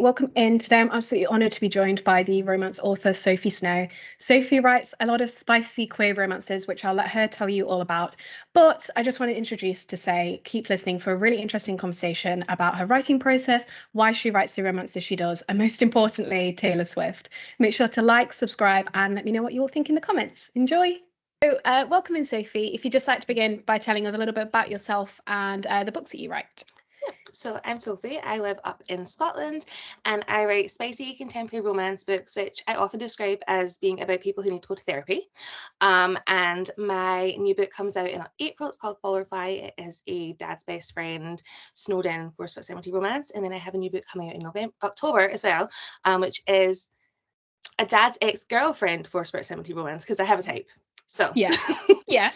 Welcome in. Today I'm absolutely honoured to be joined by the romance author Sophie Snow. Sophie writes a lot of spicy queer romances, which I'll let her tell you all about. But I just want to introduce to say, keep listening for a really interesting conversation about her writing process, why she writes the romances she does, and most importantly, Taylor Swift. Make sure to like, subscribe, and let me know what you all think in the comments. Enjoy. So, welcome in, Sophie. If you'd just like to begin by telling us a little bit about yourself and the books that you write. So I'm Sophie, I live up in Scotland and I write spicy contemporary romance books, which I often describe as being about people who need to go to therapy. And my new book comes out in April. It's called Fall or Fly. It is a dad's best friend, snowed in forced proximity romance. And then I have a new book coming out in October as well, which is a dad's ex-girlfriend forced proximity romance, because I have a type. So yeah.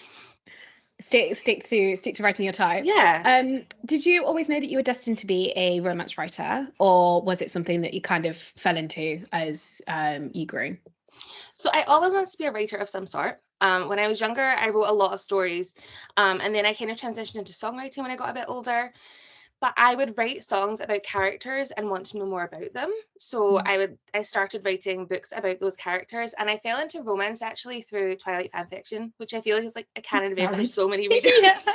Stick to writing your type. Yeah. Did you always know that you were destined to be a romance writer, or was it something that you kind of fell into as you grew? So I always wanted to be a writer of some sort. When I was younger, I wrote a lot of stories, and then I kind of transitioned into songwriting when I got a bit older. But I would write songs about characters and want to know more about them. So I started writing books about those characters, and I fell into romance actually through Twilight fan fiction, which I feel like is like a canon event for so many readers.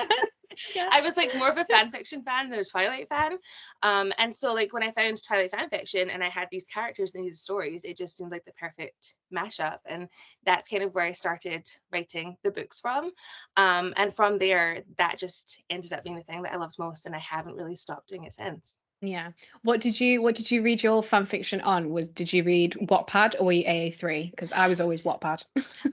Yeah. I was like more of a fan fiction fan than a Twilight fan. And so like when I found Twilight fan fiction and I had these characters that needed stories, it just seemed like the perfect mashup. And that's kind of where I started writing the books from. And from there, that just ended up being the thing that I loved most, and I haven't really stopped doing it since. Yeah. What did you read your fan fiction on? Did you read Wattpad or were you AA3? Because I was always Wattpad.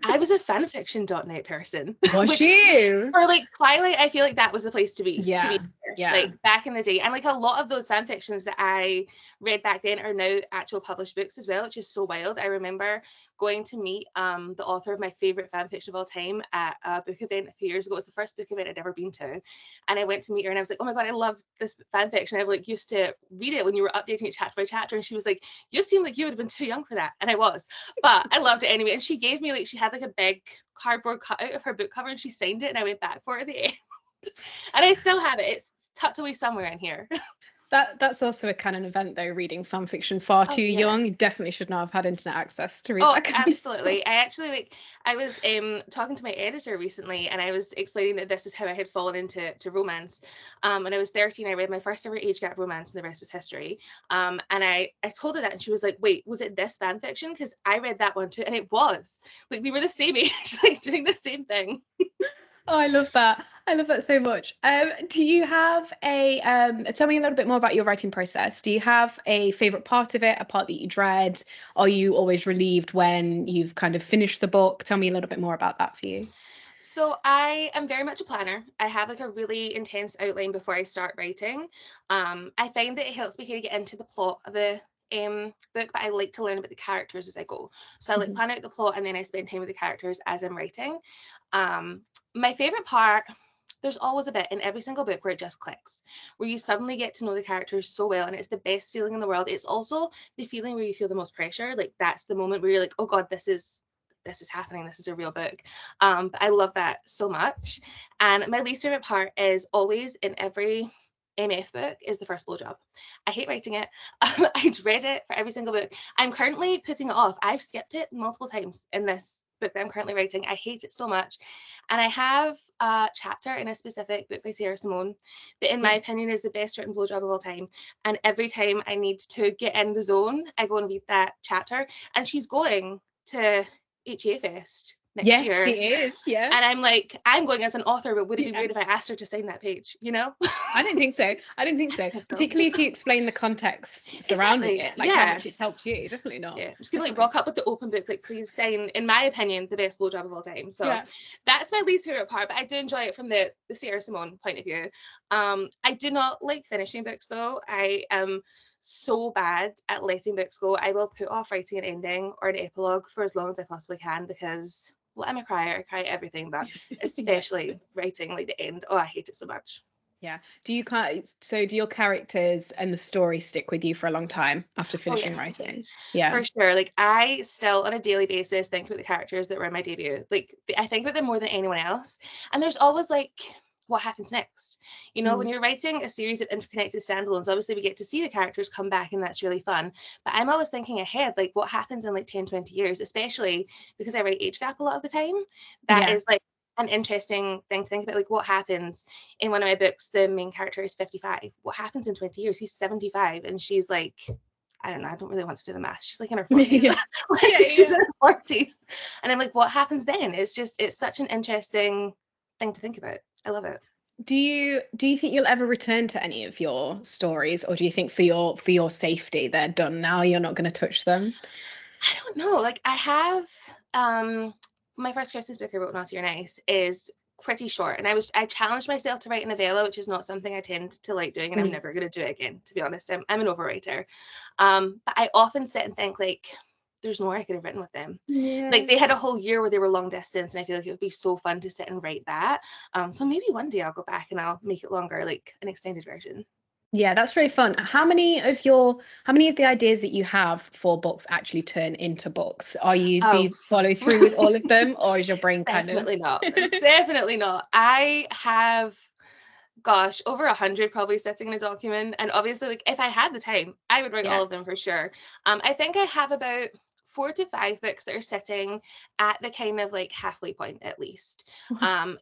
I was a fanfiction.net person. Was you? For like Twilight, I feel like that was the place to be. Yeah. Like back in the day. And like a lot of those fan fictions that I read back then are now actual published books as well, which is so wild. I remember going to meet the author of my favorite fan fiction of all time at a book event a few years ago. It was the first book event I'd ever been to. And I went to meet her and I was like, oh my God, I love this fan fiction. I like used to read it when you were updating it chapter by chapter. And she was like, you seem like you would have been too young for that. And I was, but I loved it anyway. And she gave me like, she had like a big cardboard cutout of her book cover and she signed it and I went back for it at the end. And I still have it. It's tucked away somewhere in here. That's also a canon event though, reading fan fiction far too young. You definitely should not have had internet access to read that kind absolutely. of stuff. I actually I was talking to my editor recently and I was explaining that this is how I had fallen into romance. When I was 13, I read my first ever age gap romance and the rest was history. And I told her that and she was like, wait, was it this fan fiction? Because I read that one too. And it was. Like we were the same age, like doing the same thing. Oh, I love that. I love that so much. Do you have a tell me a little bit more about your writing process. Do you have a favorite part of it, a part that you dread? Are you always relieved when you've kind of finished the book? Tell me a little bit more about that for you. So I am very much a planner. I have like a really intense outline before I start writing. I find that it helps me kind of get into the plot of the book, but I like to learn about the characters as I go. So I like plan out the plot and then I spend time with the characters as I'm writing. My favorite part, there's always a bit in every single book where it just clicks, where you suddenly get to know the characters so well and it's the best feeling in the world. It's also the feeling where you feel the most pressure. Like that's the moment where you're like, oh God, this is happening. This is a real book. But I love that so much. And my least favorite part is always in every MF book is the first blowjob. I hate writing it. I dread it for every single book. I'm currently putting it off. I've skipped it multiple times in this book that I'm currently writing. I hate it so much. And I have a chapter in a specific book by Sarah Simone that in my opinion is the best written blowjob of all time. And every time I need to get in the zone, I go and read that chapter. And she's going to HEA Fest next year. Yes, she is. Yeah. And I'm like, I'm going as an author, but would it be weird if I asked her to sign that page, you know? I don't think so. Particularly if you explain the context surrounding it, like how much it's helped you. Definitely not. Yeah, I'm just gonna like rock up with the open book, like please sign, in my opinion, the best blowjob of all time. So that's my least favorite part, but I do enjoy it from the Sarah Simone point of view. I do not like finishing books though. I am so bad at letting books go. I will put off writing an ending or an epilogue for as long as I possibly can because, well, I'm a crier. I cry at everything, but especially writing like the end. Oh, I hate it so much. Yeah. Do your characters and the story stick with you for a long time after finishing writing? Yeah. For sure. Like I still on a daily basis think about the characters that were in my debut. Like I think about them more than anyone else. And there's always like what happens next? You know, when you're writing a series of interconnected standalones, obviously we get to see the characters come back and that's really fun. But I'm always thinking ahead, like what happens in like 10, 20 years, especially because I write age gap a lot of the time. That Yeah. is like an interesting thing to think about. Like what happens in one of my books, the main character is 55. What happens in 20 years? He's 75 and she's like, I don't know, I don't really want to do the math. She's like in her 40s. Yeah. Let's say she's in her 40s. And I'm like, what happens then? It's such an interesting thing to think about. I love it. Do you think you'll ever return to any of your stories, or do you think for your safety they're done now, you're not going to touch them? I don't know. Like I have my first Christmas book I wrote, Naughty or Nice, is pretty short. And I challenged myself to write a novella, which is not something I tend to like doing, and I'm never gonna do it again, to be honest. I'm an overwriter. But I often sit and think like there's more I could have written with them. Yeah. Like they had a whole year where they were long distance, and I feel like it would be so fun to sit and write that. So maybe one day I'll go back and I'll make it longer, like an extended version. Yeah, that's really fun. How many of the ideas that you have for books actually turn into books? Do Oh, you follow through with all of them, or is your brain kind of definitely not. Definitely not. I have, gosh, over 100 probably sitting in a document. And obviously, like if I had the time, I would write all Yeah. of them for sure. I think I have about 4 to 5 books that are sitting at the kind of like halfway point at least.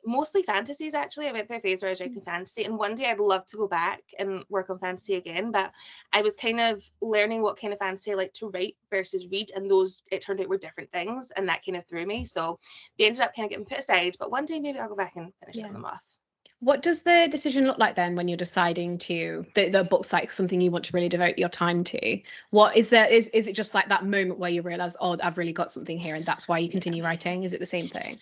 Mostly fantasies actually. I went through a phase where I was writing fantasy, and one day I'd love to go back and work on fantasy again. But I was kind of learning what kind of fantasy I like to write versus read, and those it turned out were different things, and that kind of threw me. So they ended up kind of getting put aside. But one day maybe I'll go back and finish Yeah. them off. What does the decision look like then when you're deciding to the book's like something you want to really devote your time to? What is there is it just like that moment where you realize, oh, I've really got something here, and that's why you continue writing? Is it the same thing?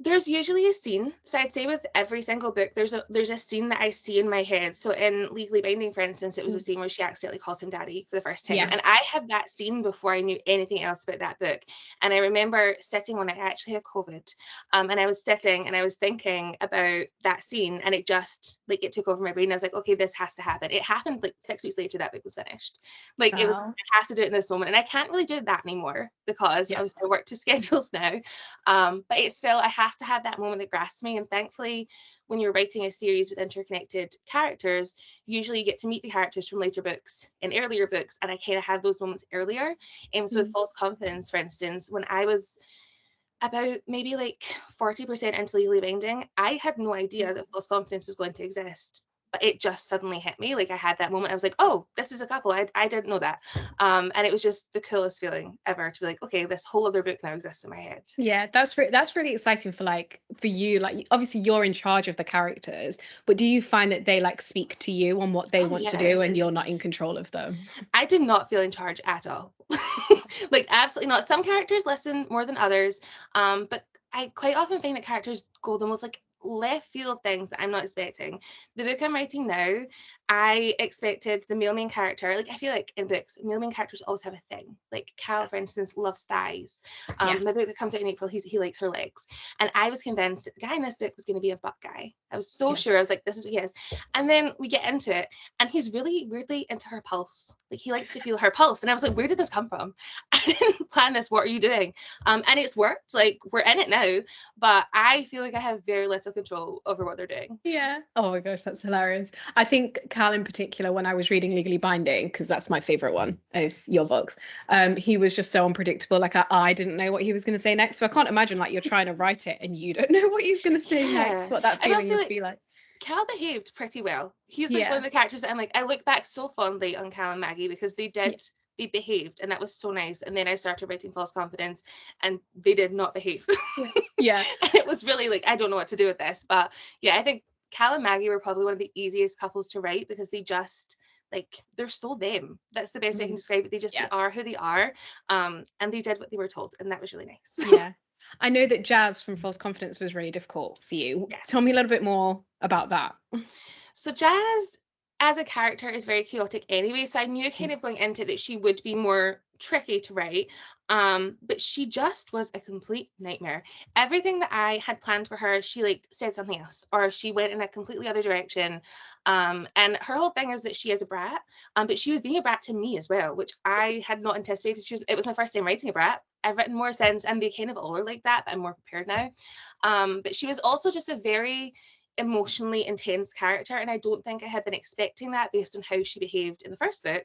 There's usually a scene. So I'd say with every single book, there's a scene that I see in my head. So in Legally Binding, for instance, it was a scene where she accidentally calls him daddy for the first time. Yeah. And I had that scene before I knew anything else about that book. And I remember sitting when I actually had COVID. And I was sitting and I was thinking about that scene, and it just like it took over my brain. I was like, okay, this has to happen. It happened like 6 weeks later, that book was finished. Like it was, Wow. I have to do it in this moment. And I can't really do that anymore because Yeah. obviously I work to schedules now. But it's still, I have to have that moment that grasps me. And thankfully, when you're writing a series with interconnected characters, usually you get to meet the characters from later books and earlier books. And I kind of had those moments earlier. And so with False Confidence, for instance, when I was about maybe like 40% into Legally Binding, I had no idea that False Confidence was going to exist. But it just suddenly hit me. Like I had that moment. I was like, oh, this is a couple. I didn't know that. And it was just the coolest feeling ever to be like, okay, this whole other book now exists in my head. Yeah, that's really exciting for you. Like obviously you're in charge of the characters, but do you find that they like speak to you on what they want to do and you're not in control of them? I did not feel in charge at all. Like absolutely not. Some characters listen more than others. But I quite often find that characters go the most like left field things that I'm not expecting. The book I'm writing now, I expected the male main character, like I feel like in books, male main characters always have a thing. Like Cal, for instance, loves thighs. Yeah. My book that comes out in April, he likes her legs. And I was convinced that the guy in this book was going to be a butt guy. I was so sure. I was like, this is what he is. And then we get into it, and he's really weirdly into her pulse. Like he likes to feel her pulse. And I was like, where did this come from? I didn't plan this. What are you doing? And it's worked. Like we're in it now, but I feel like I have very little control over what they're doing. Yeah. Oh my gosh, that's hilarious. I think Cal in particular, when I was reading Legally Binding, because that's my favorite one of your books, he was just so unpredictable. Like I didn't know what he was going to say next. So I can't imagine like you're trying to write it and you don't know what he's going to say next, what that feeling is be like. Cal behaved pretty well. He's like one of the characters that I'm like, I look back so fondly on Cal and Maggie because they behaved, and that was so nice. And then I started writing False Confidence and they did not behave. Yeah. And it was really like, I don't know what to do with this. But yeah, I think Cal and Maggie were probably one of the easiest couples to write because they just like they're so them. That's the best way I can describe it. They are who they are. And they did what they were told, and that was really nice. Yeah. I know that Jazz from False Confidence was really difficult for you. Yes. Tell me a little bit more about that. So Jazz as a character is very chaotic anyway, so I knew kind of going into that she would be more tricky to write, but she just was a complete nightmare. Everything that I had planned for her, she like said something else, or she went in a completely other direction, and her whole thing is that she is a brat, but she was being a brat to me as well, which I had not anticipated. It was my first time writing a brat. I've written more since, and they kind of all are like that, but I'm more prepared now. But she was also just a very emotionally intense character, and I don't think I had been expecting that based on how she behaved in the first book.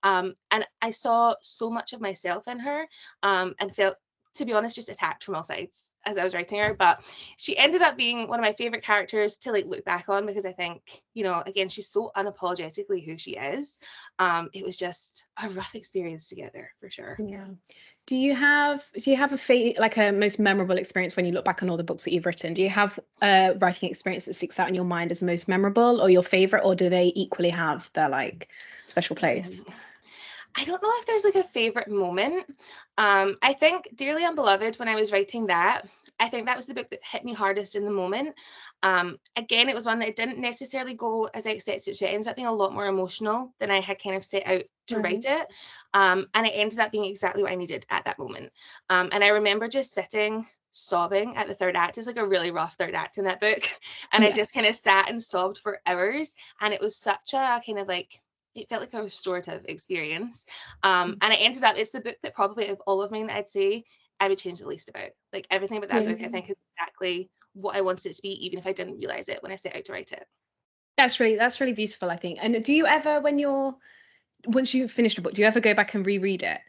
And I saw so much of myself in her, and felt, to be honest, just attacked from all sides as I was writing her. But she ended up being one of my favorite characters to like look back on, because I think, you know, again, she's so unapologetically who she is. It was just a rough experience together for sure. Yeah. Do you have like a most memorable experience when you look back on all the books that you've written? Do you have a writing experience that sticks out in your mind as most memorable or your favorite, or do they equally have their like special place? I don't know if there's like a favorite moment. I think Dearly Unbeloved, when I was writing that, I think that was the book that hit me hardest in the moment. Again, it was one that didn't necessarily go as I expected it to. It ends up being a lot more emotional than I had kind of set out to write it. And it ended up being exactly what I needed at that moment. And I remember just sitting sobbing at the third act. It's like a really rough third act in that book. And I just kind of sat and sobbed for hours. And it was such a kind of like, it felt like a restorative experience. And it ended up, it's the book that probably of all of mine that I'd say I would change the least about. Like everything about that book, I think is exactly what I wanted it to be, even if I didn't realize it when I set out to write it. That's really beautiful, I think. And do you ever, once you've finished a book, do you ever go back and reread it?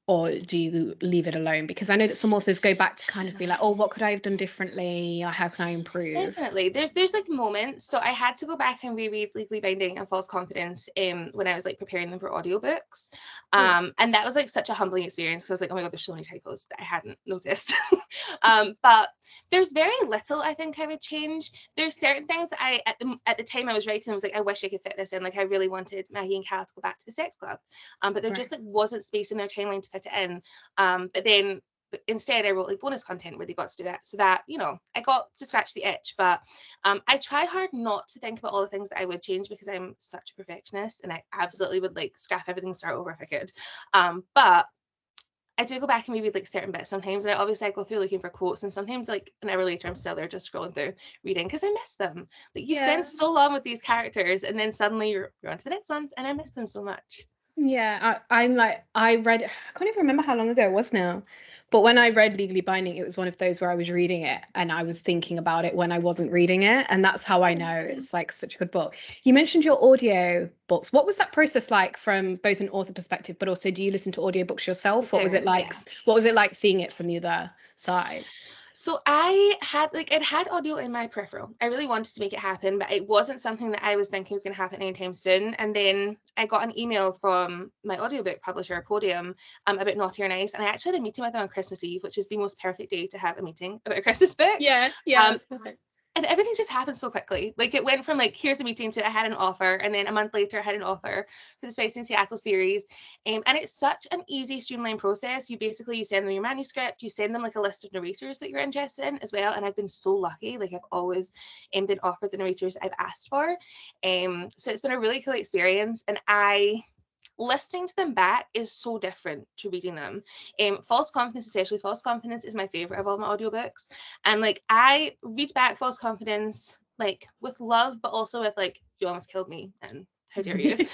Or do you leave it alone? Because I know that some authors go back to kind of be like, oh, what could I have done differently? Or how can I improve? Definitely. There's like moments. So I had to go back and reread Legally Binding and False Confidence when I was like preparing them for audiobooks. And that was like such a humbling experience. So I was like, oh my God, there's so many typos that I hadn't noticed. But there's very little I think I would change. There's certain things that I at the time I was writing, I was like, I wish I could fit this in. Like I really wanted Maggie and Cal to go back to the sex club. But there just like wasn't space in their timeline to fit it in. But then instead I wrote like bonus content where they got to do that, so that, you know, I got to scratch the itch. But I try hard not to think about all the things that I would change, because I'm such a perfectionist and I absolutely would like scrap everything and start over if I could. But I do go back and reread like certain bits sometimes, and I go through looking for quotes, and sometimes like an hour later I'm still there just scrolling through reading because I miss them. Like you spend so long with these characters and then suddenly you're on to the next ones, and I miss them so much. Yeah, I'm like, I read, I can't even remember how long ago it was now, but when I read Legally Binding, it was one of those where I was reading it and I was thinking about it when I wasn't reading it. And that's how I know it's like such a good book. You mentioned your audio books. What was that process like from both an author perspective, but also do you listen to audiobooks yourself? What was it like? What was it like seeing it from the other side? So I had I'd had audio in my peripheral. I really wanted to make it happen, but it wasn't something that I was thinking was going to happen anytime soon. And then I got an email from my audiobook publisher, Podium, about Naughty or Nice. And I actually had a meeting with them on Christmas Eve, which is the most perfect day to have a meeting about a Christmas book. Yeah, that's perfect. And everything just happened so quickly. Like it went from like, here's a meeting to I had an offer. And then a month later, I had an offer for the Spicy in Seattle series. And it's such an easy, streamlined process. You send them your manuscript, you send them like a list of narrators that you're interested in as well. And I've been so lucky. Like I've always been offered the narrators I've asked for. So it's been a really cool experience. And listening to them back is so different to reading them. False Confidence, especially False Confidence, is my favorite of all my audiobooks. And like I read back False Confidence like with love, but also with like, you almost killed me and how dare you.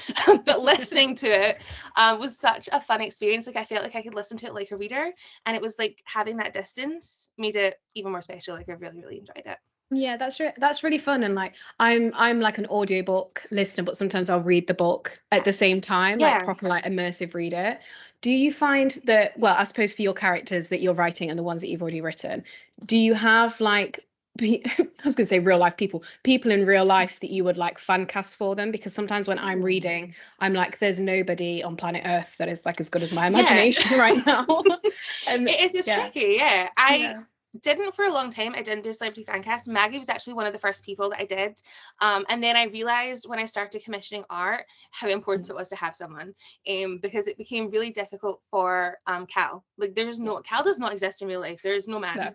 But listening to it was such a fun experience. Like I felt like I could listen to it like a reader, and it was like having that distance made it even more special. Like I really, really enjoyed it. Yeah, that's really fun. And like I'm like an audiobook listener, but sometimes I'll read the book at the same time, like proper like immersive read it. Do you find that, well, I suppose for your characters that you're writing and the ones that you've already written, do you have like I was gonna say real life people in real life that you would like fan cast for them? Because sometimes when I'm reading, I'm like, there's nobody on planet Earth that is like as good as my imagination right now. It's tricky. I didn't for a long time. I didn't do celebrity fan cast. Maggie was actually one of the first people that I did. And then I realized when I started commissioning art how important it was to have someone, because it became really difficult for Cal. Like Cal does not exist in real life. There is no man.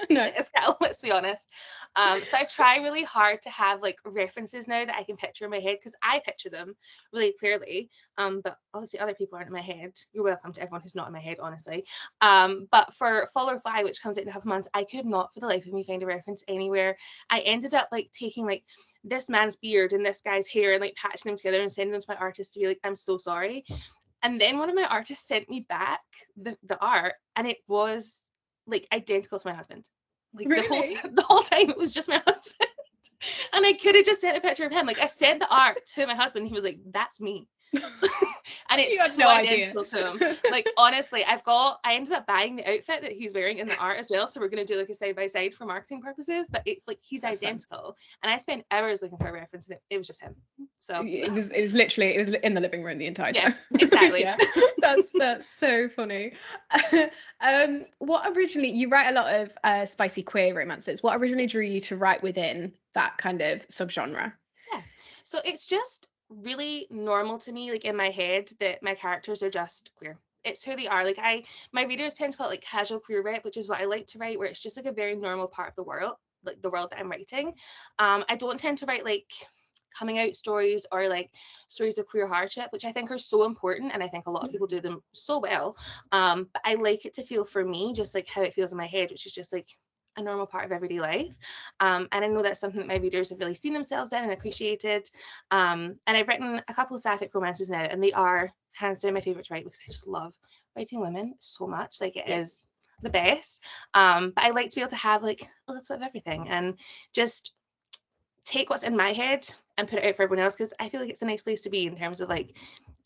No. It's Cal, let's be honest. So I try really hard to have like references now that I can picture in my head, because I picture them really clearly. But obviously other people aren't in my head. You're welcome to everyone who's not in my head, honestly. But for Fall or Fly, which comes out in a couple months, I could not for the life of me find a reference anywhere. I ended up like taking like this man's beard and this guy's hair and like patching them together and sending them to my artist to be like, I'm so sorry. And then one of my artists sent me back the art, and it was like identical to my husband. Like the whole time it was just my husband. And I could have just sent a picture of him. Like I sent the art to my husband. He was like, "That's me." And it's so identical to him. Like honestly, I ended up buying the outfit that he's wearing in the art as well. So we're gonna do like a side by side for marketing purposes. But it's like he's That's identical. Fun. And I spent hours looking for a reference, and it was just him. So it was in the living room the entire time. Yeah, exactly. Yeah. That's so funny. What originally, you write a lot of spicy queer romances. What originally drew you to write within that kind of subgenre? Yeah. So it's just really normal to me, like in my head, that my characters are just queer. It's who they are. Like my readers tend to call it like casual queer writ, which is what I like to write, where it's just like a very normal part of the world, like the world that I'm writing. I don't tend to write like coming out stories or like stories of queer hardship, which I think are so important, and I think a lot of people do them so well. But I like it to feel for me just like how it feels in my head, which is just like a normal part of everyday life. And I know that's something that my readers have really seen themselves in and appreciated. And I've written a couple of sapphic romances now, and they are hands down my favorite to write because I just love writing women so much. Like it is the best. But I like to be able to have like a little bit of everything and just take what's in my head and put it out for everyone else, because I feel like it's a nice place to be in terms of like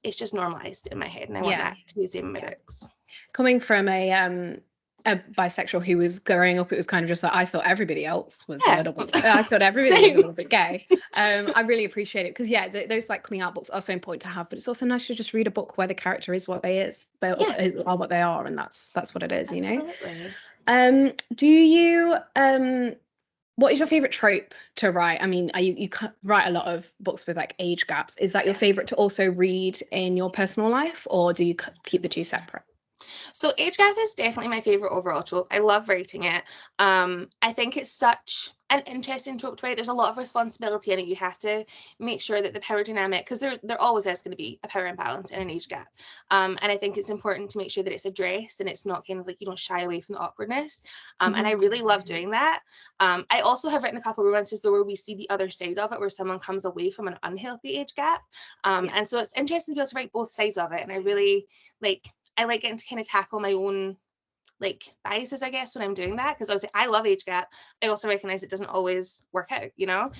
it's just normalized in my head, and I want that to be the same in my books. Coming from a bisexual who was growing up, it was kind of just like I thought everybody else was a little bit. I thought everybody was a little bit gay. I really appreciate it because those like coming out books are so important to have, but it's also nice to just read a book where the character is what they are what they are, and that's what it is. Absolutely. You know. Do you what is your favorite trope to write? I mean, you write a lot of books with like age gaps. Is that your favorite to also read in your personal life, or do you keep the two separate? So age gap is definitely my favorite overall trope. I love writing it. I think it's such an interesting trope to write. There's a lot of responsibility in it. You have to make sure that the power dynamic, because there always is going to be a power imbalance in an age gap. And I think it's important to make sure that it's addressed and it's not kind of like you don't shy away from the awkwardness. And I really love doing that. I also have written a couple of romances though where we see the other side of it, where someone comes away from an unhealthy age gap. And so it's interesting to be able to write both sides of it. And I really I like getting to kind of tackle my own like biases, I guess, when I'm doing that, because obviously I love age gap. I also recognize it doesn't always work out, you know.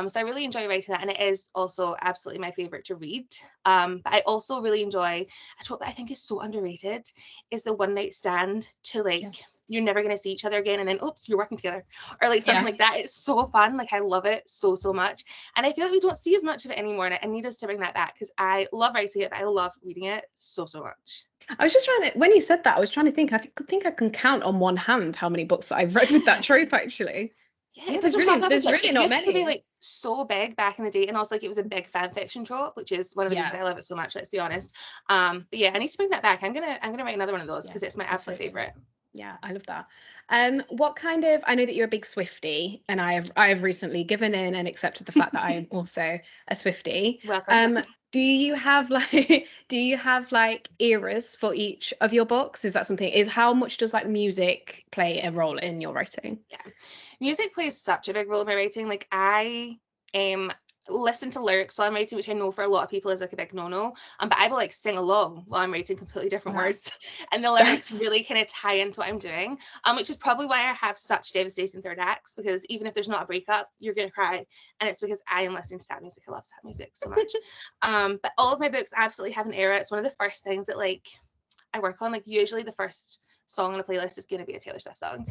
So I really enjoy writing that, and it is also absolutely my favorite to read. But I also really enjoy a trope that I think is so underrated is the one night stand to like you're never gonna see each other again, and then oops, you're working together, or like something like that. It's so fun. Like I love it so much, and I feel like we don't see as much of it anymore, and I need us to bring that back because I love writing it, but I love reading it so much. I was just trying to, when you said that, I was trying to think, I think I can count on one hand how many books that I've read with that trope actually. Yeah, it doesn't pop up as much. Really not many. It used to be like so big back in the day, and also like it was a big fan fiction trope, which is one of the reasons I love it so much, let's be honest. But yeah, I need to bring that back. I'm gonna write another one of those because it's my absolute favorite. Yeah, I love that. What kind of, I know that you're a big Swiftie, and I have recently given in and accepted the fact that I am also a Swiftie. Welcome. Do you have like eras for each of your books? Is that something, how much does like music play a role in your writing? Yeah, music plays such a big role in my writing. Like I listen to lyrics while I'm writing, which I know for a lot of people is like a big no-no. But I will like sing along while I'm writing completely different words, and the lyrics really kind of tie into what I'm doing. Which is probably why I have such devastating third acts, because even if there's not a breakup, you're gonna cry, and it's because I am listening to sad music. I love sad music so much. But all of my books absolutely have an era. It's one of the first things that like I work on. Like usually the first song on a playlist is going to be a Taylor Swift song.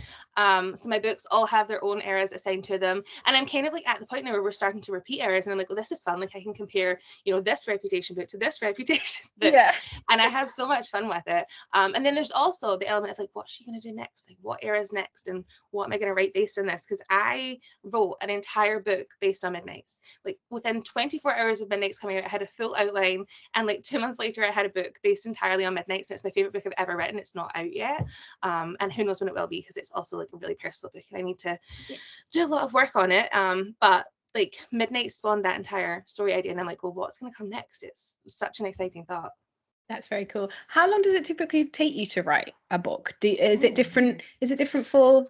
So my books all have their own eras assigned to them, and I'm kind of like at the point now where we're starting to repeat eras, and I'm like, well, this is fun. Like I can compare, you know, this Reputation book to this Reputation book, and I have so much fun with it. And then there's also the element of like, what's she going to do next? Like what era is next, and what am I going to write based on this? Because I wrote an entire book based on Midnights. Like within 24 hours of Midnights coming out, I had a full outline, and like 2 months later, I had a book based entirely on Midnights, and it's my favorite book I've ever written. It's not out yet. And who knows when it will be, because it's also like a really personal book and I need to do a lot of work on it. But like Midnight spawned that entire story idea, and I'm like, well, what's going to come next? It's such an exciting thought. That's very cool. How long does it typically take you to write a book? Is it different for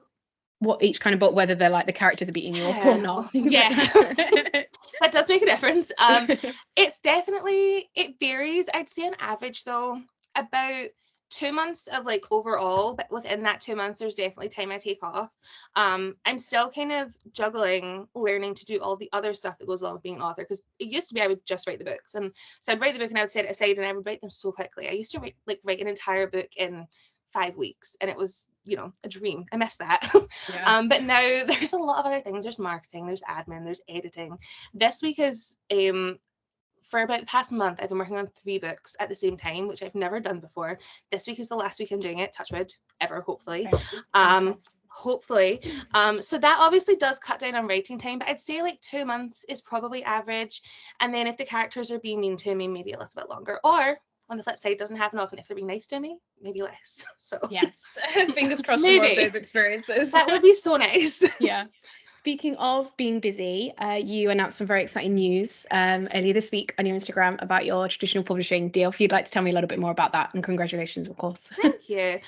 what each kind of book, whether they're like the characters are beating you up or not? That does make a difference. It's definitely, it varies. I'd say on average though, about 2 months of like overall, but within that 2 months, there's definitely time I take off. I'm still kind of juggling learning to do all the other stuff that goes along with being an author, because it used to be I would just write the books, and so I'd write the book and I would set it aside and I would write them so quickly. I used to write an entire book in 5 weeks, and it was, you know, a dream. I miss that. Yeah. But now there's a lot of other things. There's marketing, there's admin, there's editing. This week is for about the past month, I've been working on 3 books at the same time, which I've never done before. This week is the last week I'm doing it, touch wood, ever, hopefully. Hopefully. So that obviously does cut down on writing time, but I'd say like 2 months is probably average. And then if the characters are being mean to me, maybe a little bit longer. Or on the flip side, doesn't happen often. If they're being nice to me, maybe less. So Yes, fingers crossed for more of those experiences. That would be so nice. Yeah. Speaking of being busy, you announced some very exciting news earlier this week on your Instagram about your traditional publishing deal. If you'd like to tell me a little bit more about that, and congratulations, of course. Thank you.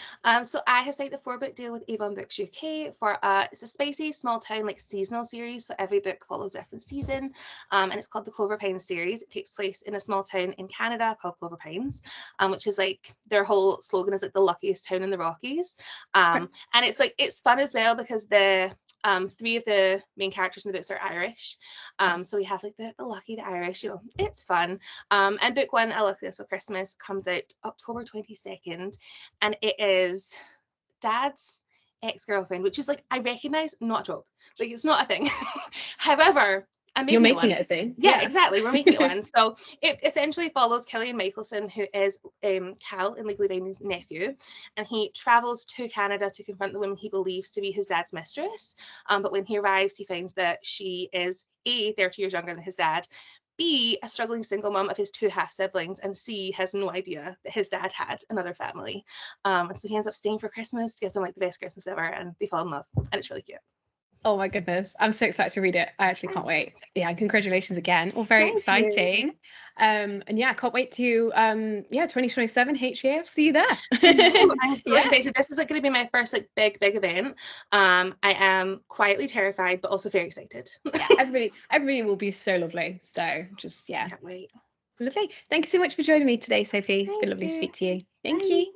So I have signed a 4-book deal with Avon Books UK for it's a spicy small town like seasonal series. So every book follows a different season, and it's called the Clover Pines series. It takes place in a small town in Canada called Clover Pines, which is like their whole slogan is like the luckiest town in the Rockies. And it's like it's fun as well because the 3 of the main characters in the books are Irish. So we have like the lucky, the Irish, you know, it's fun. And book 1, A Lucky Little Christmas, comes out October 22nd. And it is Dad's ex-girlfriend, which is like, I recognize, not a joke. Like, it's not a thing. However, You're making it a thing. Yeah, exactly. We're making it one. So it essentially follows Killian Michelson, who is Cal in Legally Binding's nephew, and he travels to Canada to confront the woman he believes to be his dad's mistress. But when he arrives, he finds that she is A, 30 years younger than his dad, B, a struggling single mom of his 2 half-siblings, and C, has no idea that his dad had another family. And so he ends up staying for Christmas to give them like the best Christmas ever, and they fall in love, and it's really cute. Oh my goodness, I'm so excited to read it. I actually can't wait. Yeah, and congratulations again. All very exciting. And yeah, I can't wait to 2027 HEA. See you there. I'm so excited. This is like going to be my first like big event. I am quietly terrified, but also very excited. Yeah, everybody will be so lovely. So just Can't wait. Lovely. Thank you so much for joining me today, Sophie. It's been lovely to speak to you. Thank you.